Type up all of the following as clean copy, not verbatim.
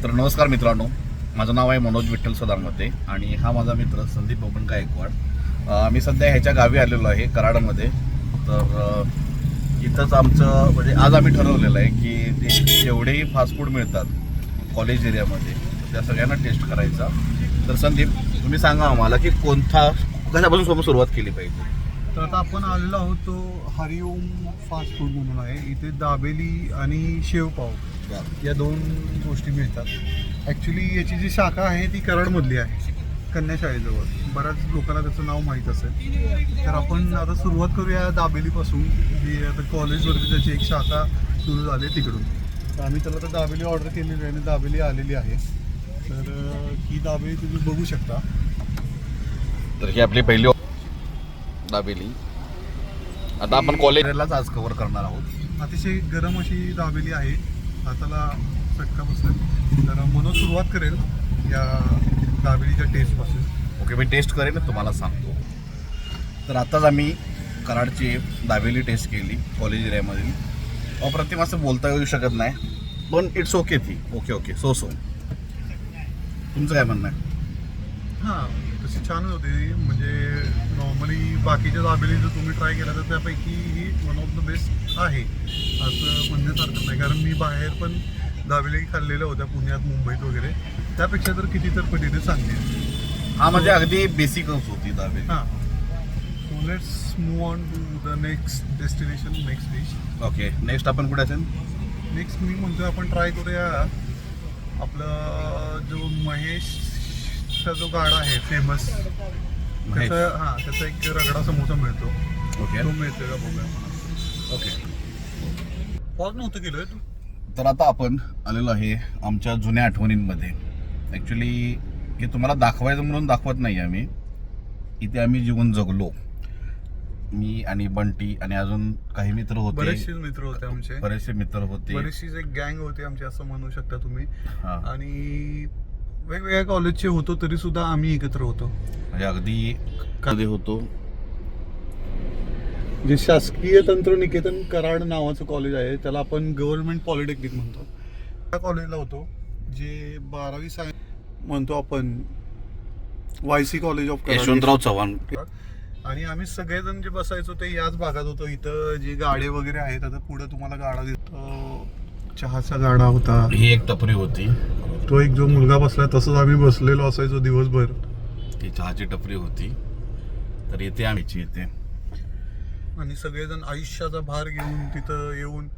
तर नमस्कार मित्रांनो, माझं नाव आहे मनोज विठ्ठल सदामते आणि हा माझा मित्र संदीप बबन गायकवाड. मी सध्या ह्याच्या गावी आलेलो आहे कराडमध्ये. तर इथंच आमचं म्हणजे आज आम्ही ठरवलेलं आहे की ते जेवढेही फास्ट फूड मिळतात कॉलेज एरियामध्ये त्या सगळ्यांना टेस्ट करायचा. तर संदीप, तुम्ही सांगा आम्हाला की कशापासून सुरुवात केली पाहिजे. तर आता आपण आलेलो आहोत तो हरिओम फास्ट फूड म्हणून आहे. इथे दाबेली आणि शेवपाव या दोन गोष्टी मिळतात. ॲक्च्युली याची जी शाखा आहे ती कराडमधली आहे, कन्याशाळेजवळ. बऱ्याच लोकांना त्याचं नाव माहीत असेल. तर आपण आता सुरुवात करूया दाबेलीपासून, जी आता कॉलेजवरती त्याची एक शाखा सुरू झाली आहे तिकडून. तर आम्ही त्याला तर दाबेली ऑर्डर केलेली आहे आणि दाबेली आलेली आहे. तर ही दाबेली तुम्ही बघू शकता. तर ही आपली पहिली दाबेली. आता आपण कॉलेजलाच आज कव्हर करणार आहोत. अतिशय गरम अशी दाबेली आहे, हाताला चटका बसला. तर मनोज सुरुवात करेल या दाबेलीच्या टेस्टपासून. ओके, मी टेस्ट करेन, तुम्हाला सांगतो. तर आत्ताच आम्ही कराडची दाबेली टेस्ट केली कॉलेज एरियामधील. अप्रतिम असं बोलता येऊ शकत नाही, पण इट्स ओके. ती ओके सो तुमचं काय म्हणणं आहे? हां, तशी छानच होती. म्हणजे नॉर्मली बाकीच्या दाबेली जर तुम्ही ट्राय केला तर त्यापैकी ही वन ऑफ द बेस्ट आहे असं म्हणण्यासारखं नाही. कारण मी बाहेर पण दाबेली खाल्लेल्या होत्या पुण्यात, मुंबईत वगैरे. त्यापेक्षा तर किती तर पटीने चांगली आहे. हा, म्हणजे अगदी बेसिकच होती दाबेली. हां, so let's move on to the next destination, next dish. Okay, next आपण कुठे असेल? नेक्स्ट मी म्हणतो आपण ट्राय करूया आपला जो महेशचा जो गाडा आहे फेमस, त्याचा एक रगडा समोसा मिळतो. ओके, तो मिळतोय का बघूया. ओके. पॉज नव्हतं केलं तू. तर आता आपण आलेलो आहे आमच्या जुन्या आठवणींमध्ये. ॲक्च्युली हे तुम्हाला दाखवायचं म्हणून दाखवत नाही आम्ही. इथे आम्ही जीवन जगलो, मी आणि बंटी आणि अजून काही मित्र होते. बरेचसे मित्र होते आमचे, बरेचशी एक गँग होती आमची असं म्हणू शकता तुम्ही. आणि वेगवेगळ्या कॉलेजचे होतो तरी सुद्धा आम्ही एकत्र होतो. म्हणजे अगदी कधी होतो. जे शासकीय तंत्रनिकेतन कराड नावाचं कॉलेज आहे, त्याला आपण गव्हर्नमेंट पॉलिटेक्निक म्हणतो. त्या कॉलेजला होतो जे 12वी सायन्स म्हणतो आपण, YC college of Karad, Yashwantrao Chavan. आणि आम्ही सगळेजण जे बसायचो ते याच भागात होतो. इथं जे गाडे वगैरे आहेत, आता पुढे तुम्हाला गाडा दिसतो, चहाचा गाडा होता. ही एक टपरी होती. तो एक जो मुलगा बसलाय तसंच आम्ही बसलेलो असायचो दिवसभर. ती चहाची टपरी होती. तर येते आम्ही येते आणि सगळेजण आयुष्याचा भार घेऊन तिथं येऊन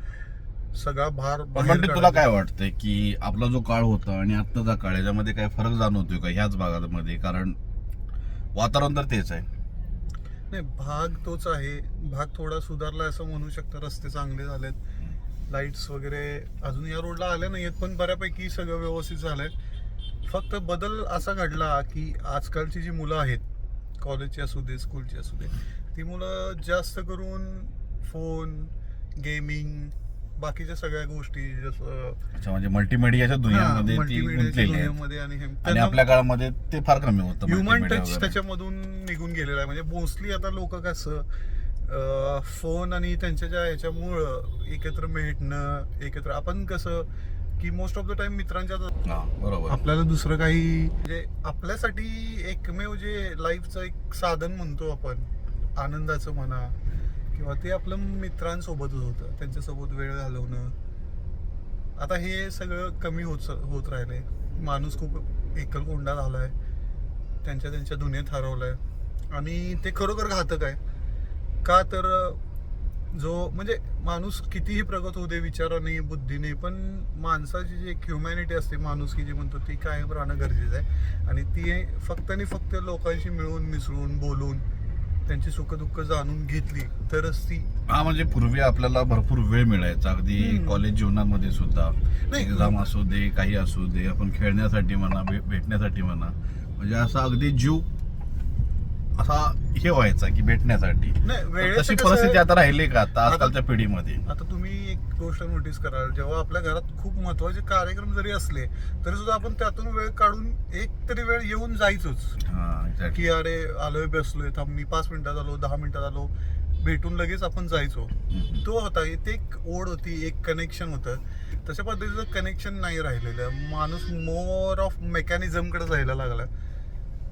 सगळा भार म्हणजे तुला काय वाटतंय की आपला जो काळ होता आणि आत्ताचा काळ याच्यामध्ये काय फरक जाणवतोय का ह्याच भागामध्ये? कारण वातावरण तर तेच आहे. नाही, भाग तोच आहे. भाग थोडा सुधारला असं म्हणू शकता. रस्ते चांगले झालेत, लाईट्स वगैरे अजून या रोडला आल्या नाहीयेत, पण बऱ्यापैकी सगळं व्यवस्थित झालंय. फक्त बदल असा घडला की आजकालची जी मुलं आहेत, कॉलेजची असू दे, स्कूलची असू दे, ती मुलं जास्त करून फोन, गेमिंग, बाकीच्या सगळ्या गोष्टी जसं म्हणजे मल्टीमीडियाच्या दुनियामध्ये आणि आपल्या काळामध्ये ते फार कमी होतं. ह्युमन टच त्याच्यामधून निघून गेलेला आहे. म्हणजे मोस्टली आता लोक कसं फोन आणि त्यांच्या ज्या ह्याच्यामुळं एकत्र भेटणं, एकत्र आपण कसं की मोस्ट ऑफ द टाइम मित्रांच्या, बरोबर, आपल्याला दुसरं काही म्हणजे आपल्यासाठी एकमेव जे लाईफचं एक साधन म्हणतो आपण, आनंदाचं म्हणा किंवा ते आपलं मित्रांसोबतच होतं, त्यांच्यासोबत वेळ घालवणं. आता हे सगळं कमी होत राहिलंय. माणूस खूप एकलकोंडा झालाय, त्यांच्या दुनियेत हरवलाय. आणि ते खरोखर घातक आहे. का तर जो म्हणजे माणूस कितीही प्रगत होते विचाराने, बुद्धीने, पण माणसाची जी एक ह्युमॅनिटी असते, माणुसकी जी म्हणतो, ती कायम राहणं गरजेचं आहे. आणि ती फक्त आणि फक्त लोकांशी मिळून मिसळून बोलून त्यांची सुखदुःख जाणून घेतली तरच ती. म्हणजे पूर्वी आपल्याला भरपूर वेळ मिळायचा, अगदी कॉलेज जीवनामध्ये सुद्धा. एक्झाम असू दे, काही असू दे, आपण खेळण्यासाठी म्हणा, भेटण्यासाठी म्हणा, म्हणजे असा अगदी जीव असा हे व्हायचा की भेटण्यासाठी. तशी परिस्थिती आता राहिली का आता आजकालच्या पिढीमध्ये? आता तुम्ही एक गोष्ट नोटीस कराल, जेव्हा आपल्या घरात खूप महत्वाचे कार्यक्रम जरी असले तरी सुद्धा आपण त्यातून वेळ काढून एक तरी वेळ येऊन जायचोच. की अरे आलोय, बसलोय, थांब मी 5 मिनिटात आलो, 10 मिनिटात आलो, भेटून लगेच आपण जायचो. तो होता, ते एक ओढ होती, एक कनेक्शन होतं. तशा पद्धतीचं कनेक्शन नाही राहिलेलं. माणूस मोर ऑफ मेकॅनिझमकडे जायला लागला.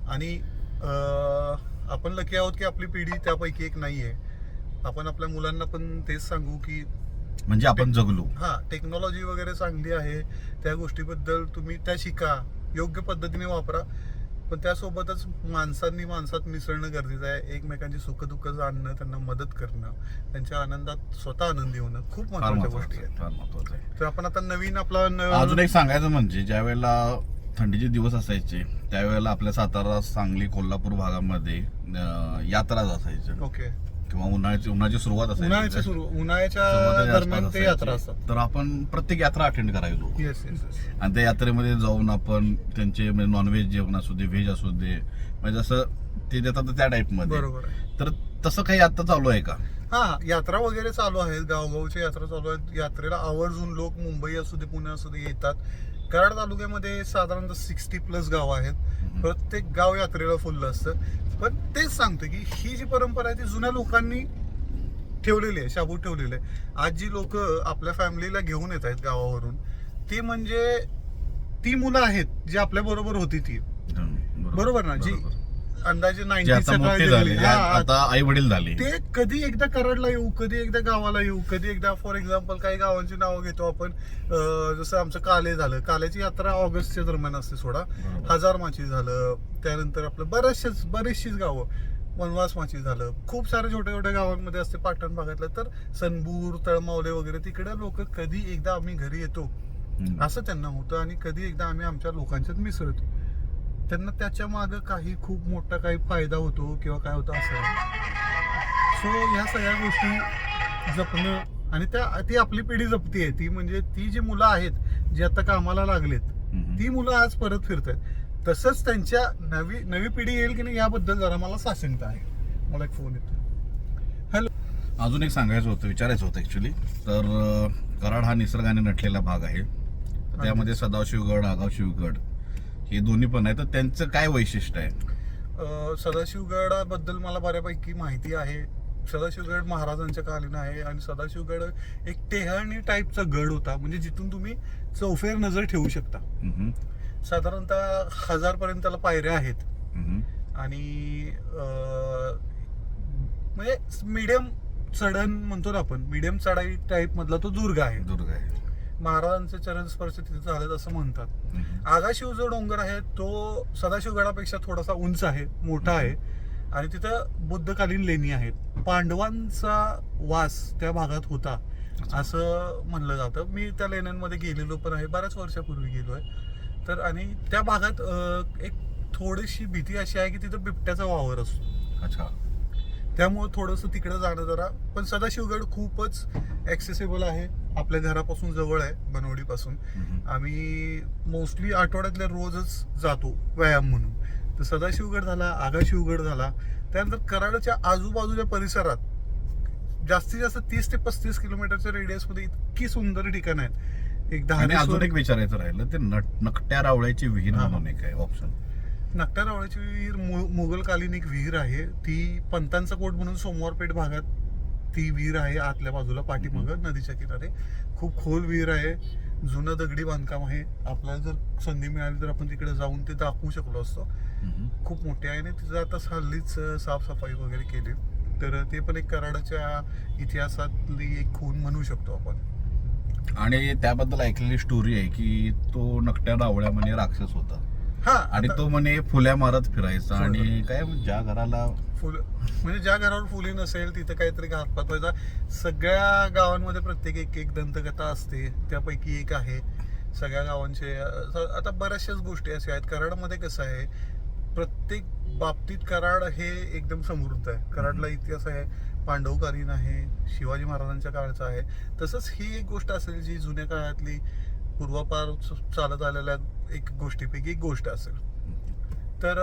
आणि आपण लकी आहोत की आपली पिढी त्यापैकी एक नाही आहे. आपण आपल्या मुलांना पण तेच सांगू की म्हणजे आपण जगलो. टेक्नॉलॉजी वगैरे चांगली आहे, त्या गोष्टीबद्दल तुम्ही त्या शिका, योग्य पद्धतीने वापरा, पण त्यासोबतच माणसांनी माणसात मिसळणं गरजेचं आहे. एकमेकांची सुखदुःख जाणणं, त्यांना मदत करणं, त्यांच्या आनंदात स्वतः आनंदी होणं खूप फार महत्वाच्या महत्वाचं गोष्टी आहे, आहेत. फार महत्वाचं आहे. तर आपण आता नवीन आपला अजून एक सांगायचं म्हणजे ज्या वेळेला थंडीचे दिवस असायचे त्यावेळेला आपल्या सातारा, सांगली, कोल्हापूर भागामध्ये यात्रा असायच्या ओके, किंवा उन्हाळ्याची सुरुवात उन्हाळ्याच्या असायची. उन्हाळ्याच्या सुरुवातीच्या दरम्यान आसपास ते यात्रा असायची. असतात. तर आपण प्रत्येक यात्रा अटेंड करायचो. Yes yes yes. आणि त्या यात्रेमध्ये जाऊन आपण त्यांचे म्हणजे नॉनव्हेज जेवण असू दे, व्हेज असू दे, म्हणजे जसं ते देतात त्या टाईपमध्ये. बरोबर आहे. तर तसं काही आता चालू आहे का? यात्रा वगैरे चालू आहेत, गावगावच्या यात्रा चालू आहेत. यात्रेला आवर्जून लोक मुंबई असू दे, पुणे असू दे येतात. कराड तालुक्यामध्ये साधारणतः 60+ गाव आहेत. प्रत्येक गाव यात्रेला फुललं असतं. पण तेच सांगतं की ही जी परंपरा आहे ती जुन्या लोकांनी ठेवलेली आहे, शाबूत ठेवलेली आहे. आज जी लोक आपल्या फॅमिलीला घेऊन येत आहेत गावावरून, ती म्हणजे ती मुलं आहेत जी आपल्या बरोबर होती ती, बरोबर ना, जी अंदाजे जे 90च्या आता मोठे काळात झाले, गेलेली. जे आता आई वडील झाले, ते कधी एकदा कराडला येऊ, कधी एकदा गावाला येऊ, कधी एकदा फॉर एक्झाम्पल काही गावांची नावं घेतो आपण. जसं आमचं काले झालं, काल्याची यात्रा ऑगस्टच्या दरम्यान असते सोडा. हजारमाची झालं, त्यानंतर आपलं बरेचशीच गावं, वनवासमाची झालं, खूप सारे छोट्या छोट्या गावांमध्ये असते पाटण भागातलं. तर सनबूर, तळमावले वगैरे तिकडे लोक कधी एकदा आम्ही घरी येतो असं त्यांना होतं, आणि कधी एकदा आम्ही आमच्या लोकांच्यात मिसळतो. त्यांना त्याच्या मागं काही खूप मोठा काही फायदा होतो किंवा काय होतं असं. सो ह्या सगळ्या गोष्टी जपणं, आणि ती आपली पिढी जपतीये. ती म्हणजे ती जी मुलं आहेत जी आता कामाला लागलेत, ती मुलं आज परत फिरतात. तसंच त्यांच्या नवी पिढी येईल की नाही याबद्दल जरा मला साशंकता आहे. मला एक फोन येतो. हॅलो. अजून एक सांगायचं होतं, विचारायचं होतं ऍक्च्युली. तर कराड हा निसर्गाने नटलेला भाग आहे. त्यामध्ये सदाशिवगड, आगावशिवगड हे दोन्ही पण आहे. तर त्यांचं काय वैशिष्ट्य आहे? सदाशिवगडाबद्दल मला बऱ्यापैकी माहिती आहे. सदाशिवगड महाराजांच्या कालीन आहे, आणि सदाशिवगड एक टेहळणी टाईपचा गड होता, म्हणजे जिथून तुम्ही चौफेर नजर ठेवू शकता. साधारणतः 1000 पर्यंत त्याला पायऱ्या आहेत. आणि म्हणजे मीडियम चढण म्हणतो ना आपण, मीडियम चढाई टाईप मधला तो दुर्ग आहे. महाराजांचे चरण स्पर्श तिथे झालेत असं म्हणतात. आगाशिव जो डोंगर आहे तो सदाशिवगडापेक्षा थोडासा उंच आहे, मोठा आहे, आणि तिथं बुद्धकालीन लेणी आहेत. पांडवांचा वास त्या भागात होता असं म्हणलं जातं. मी त्या लेण्यांमध्ये गेलेलो पण आहे, बऱ्याच वर्षापूर्वी गेलोय. तर आणि त्या भागात एक थोडीशी भीती अशी आहे की तिथं बिबट्याचा वावर असतो. अच्छा. त्यामुळे थोडंसं तिकडे जाणं जरा, पण सदाशिवगड खूपच ऍक्सेसिबल आहे, आपल्या घरापासून जवळ आहे, बनवडीपासून. आम्ही मोस्टली आठवड्यातल्या रोजच जातो व्यायाम म्हणून. तर सदाशिवगड झाला, आगाशिवगड झाला, त्यानंतर कराडच्या आजूबाजूच्या परिसरात जास्तीत जास्त 30 ते 35 किलोमीटरच्या रेडियस मध्ये इतकी सुंदर ठिकाण आहेत. एक अजून एक विचारायचं राहिलं, ते नकट्या रावळ्याची विहीर म्हणून एक आहे ऑप्शन. नकट्या रावळ्याची विहीर मुघलकालीन एक विहीर आहे. ती पंतांचा कोट म्हणून सोमवारपेठ भागात ती विहीर आहे, आतल्या बाजूला पाठीमागं नदीच्या किनारे. खूप खोल विहीर आहे, जुनं दगडी बांधकाम आहे. आपल्याला जर संधी मिळाली तर आपण तिकडे जाऊन ते दाखवू शकलो असतो. खूप मोठी आहे, आणि तिथं आता हल्लीच साफसफाई वगैरे केली. तर ते पण एक कराडाच्या इतिहासातली एक खूण म्हणू शकतो आपण. आणि त्याबद्दल ऐकलेली स्टोरी आहे की तो नकट्या रावळ्या म्हणे राक्षस होता. आणि तो म्हणे फुल्या मारत फिरायचा, आणि काय ज्या घराला फुल म्हणजे ज्या घरावर फुली नसेल तिथं काहीतरी घातपात व्हायचा. सगळ्या गावांमध्ये प्रत्येक एक दंतकथा असते, त्यापैकी एक आहे. सगळ्या गावांचे आता बऱ्याचशाच गोष्टी अशा आहेत. कराडमध्ये कसं आहे, प्रत्येक बाबतीत कराड हे एकदम समृद्ध आहे. कराडला इतिहास आहे, पांडवकालीन आहे, शिवाजी महाराजांच्या काळचा आहे. तसंच ही एक गोष्ट असेल जी जुन्या काळातली पूर्वापार चालत आलेल्या एक गोष्टीपैकी एक गोष्ट असेल. तर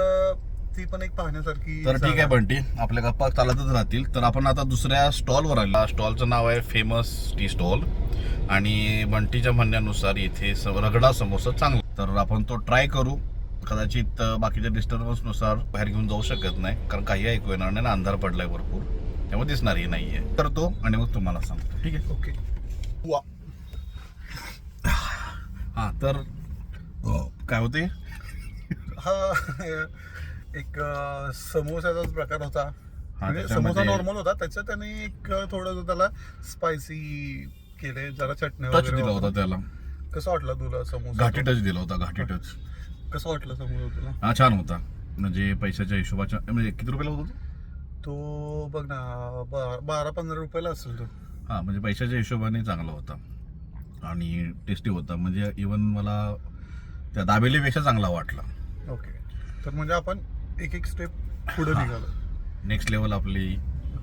ती पण एक पाहण्यासारखी. तर ठीक आहे बंटी, आपल्या गप्पा चालतच राहतील. तर आपण आता दुसऱ्या स्टॉलवर आलो. स्टॉलचं नाव आहे फेमस टी स्टॉल, आणि बंटीच्या म्हणण्यानुसार इथे रगडा समोसा चांगला. तर आपण तो ट्राय करू. कदाचित बाकीच्या डिस्टर्बन्सनुसार बाहेर घेऊन जाऊ शकत नाही, कारण काही ऐकू येणार नाही ना, अंधार पडलाय भरपूर, त्यामुळे दिसणारही नाहीये. तर तो आणि मग तुम्हाला सांगतो. ठीक आहे. ओके. वा, हा तर काय होते हा एक समोसाचाच प्रकार होता. म्हणजे त्याच्यामध्ये समोसा नॉर्मल होता, त्याच्यात त्याने एक थोडं त्याला स्पायसी केले, जरा चटणी टच वगैरे दिला होता वापरून. त्याला, कसं वाटलं तुला समोसा? घाटी टच दिला होता, घाटी टच. कसं वाटलं समोसा तुला? हा छान होता, म्हणजे पैशाच्या हिशोबाच्या, म्हणजे किती रुपयाला होता तो बघ ना 12-15 रुपयाला असेल तो. हा म्हणजे पैशाच्या हिशोबाने चांगला होता आणि टेस्टी होता. म्हणजे इवन मला त्या दाबेलीपेक्षा चांगला वाटला. ओके, तर म्हणजे आपण एक स्टेप पुढे निघालो. नेक्स्ट लेवल आपली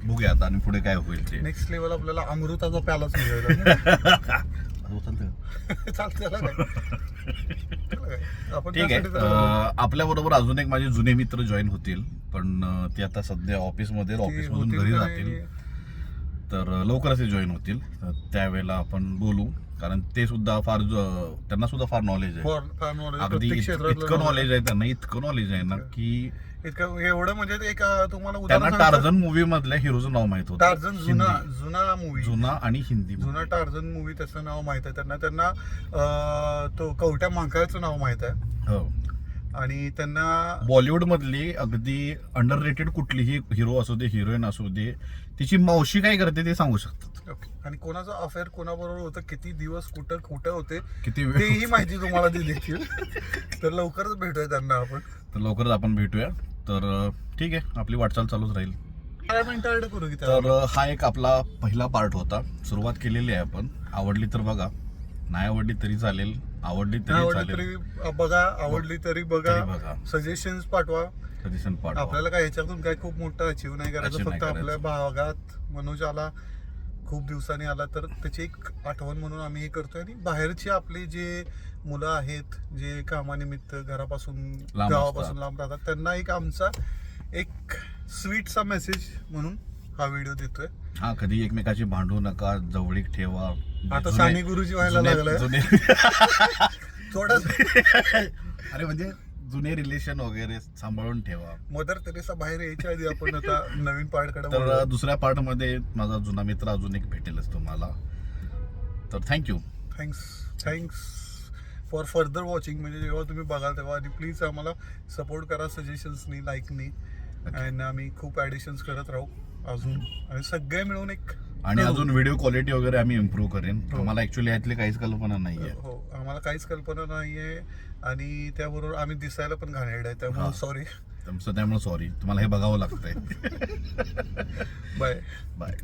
बघूया आता आणि पुढे काय होईल ते. नेक्स्ट लेवल आपल्याला अमृताचा प्यालाच निघायला. हो, चालतंय. चालतं त्याला काय? त्याला काय? आपण ठीक आहे. त्यासाठी तर- आपल्या बरोबर अजून एक माझे जुने मित्र जॉईन होतील, पण ते आता सध्या ऑफिसमध्ये, ती ऑफिसमधून होतील घरी का जातील. नाही? तर लवकरच ते जॉईन होतील. तर त्यावेळेला आपण बोलू, कारण ते सुद्धा त्यांना सुद्धा फार नॉलेज आहे. फार knowledge, अगदी प्रत्येक क्षेत्रातलं इतकं नॉलेज आहे त्यांना, इतकं नॉलेज आहे ना की इतकं एवढं म्हणजे ते एक तुम्हाला त्यांना उदाहरण सांगतो. टार्झन मूवी मधल्या हिरोचं नाव माहित होतं. टार्झन जुना हिंदी. जुना मूवी, जुना आणि हिंदी movie. जुना टार्झन मूवी, त्याचं नाव माहित आहे त्यांना तो कवट्या मांकाळचं नाव माहित आहे. हो. आणि त्यांना बॉलिवूड मधली अगदी अंडर रेटेड कुठलीही हिरो असू दे, हिरोईन असू दे, तिची मावशी काय करते ते सांगू शकतात. ओके, आणि कोणाचं अफेअर कोणाबरोबर होतं, किती दिवस कुठं होते, किती तेही माहिती तुम्हाला ती देखील. तर लवकरच भेटूया त्यांना आपण. तर लवकरच आपण भेटूया. तर ठीक आहे, आपली वाटचाल चालूच राहील. 12 मिनिटं ऍड करू की तर त्याला? हा एक आपला पहिला पार्ट होता. सुरुवात केलेली आहे आपण. आवडली तर बघा, नाही आवडली तरी चालेल, आवडली तरी आवडली चालेल, तरी बघा, आवडली तरी तरी बघा. बघा. सजेशन्स पाठवा. सजेशन पाठवा. आपल्याला काय ह्याच्यातून काय खूप मोठं अचीव नाही करायचं, Achieve फक्त नाही आपल्या करायचं. भागात मनोज आला, खूप दिवसांनी आला, तर त्याची एक आठवण म्हणून आम्ही हे करतोय. आणि बाहेरची आपली जे मुलं आहेत, जे कामानिमित्त घरापासून लांब गावापासून असतात. लांब राहतात, त्यांना एक आमचा एक स्वीटचा मेसेज म्हणून हा व्हिडिओ देतोय. हा, कधी एकमेकाची भांडू नका, जवळीक ठेवा. आता जुने- साने गुरुजी व्हायला जुने- लागलाय. थोडं अरे म्हणजे जुने रिलेशन वगैरे सांभाळून ठेवा. मदर तेरेसा बाहेर यायच्या आधी आपण आता नवीन पार्ट कडे तर वळूया. दुसऱ्या पार्ट मध्ये माझा जुना मित्र अजून एक भेटेलच तुम्हाला. तर thank you. Thanks for further watching. म्हणजे जेव्हा तुम्ही बघाल तेव्हा, आणि प्लीज आम्हाला सपोर्ट करा सजेशन्सनी, लाईकनी. आणि आम्ही खूप ॲडिशन्स करत राहू अजून, आणि सगळे मिळून एक आणि करू. अजून व्हिडिओ क्वालिटी वगैरे आम्ही इम्प्रूव्ह करेन. हो. आम्हाला ऍक्च्युली यातली काहीच कल्पना नाहीये. हो, आम्हाला काहीच कल्पना नाहीये, आणि त्याबरोबर आम्ही दिसायला पण घाणेरड आहे, हा. त्यामुळे सॉरी. त्यामुळे सॉरी, तुम्हाला हे बघावं लागतंय. बाय. बाय.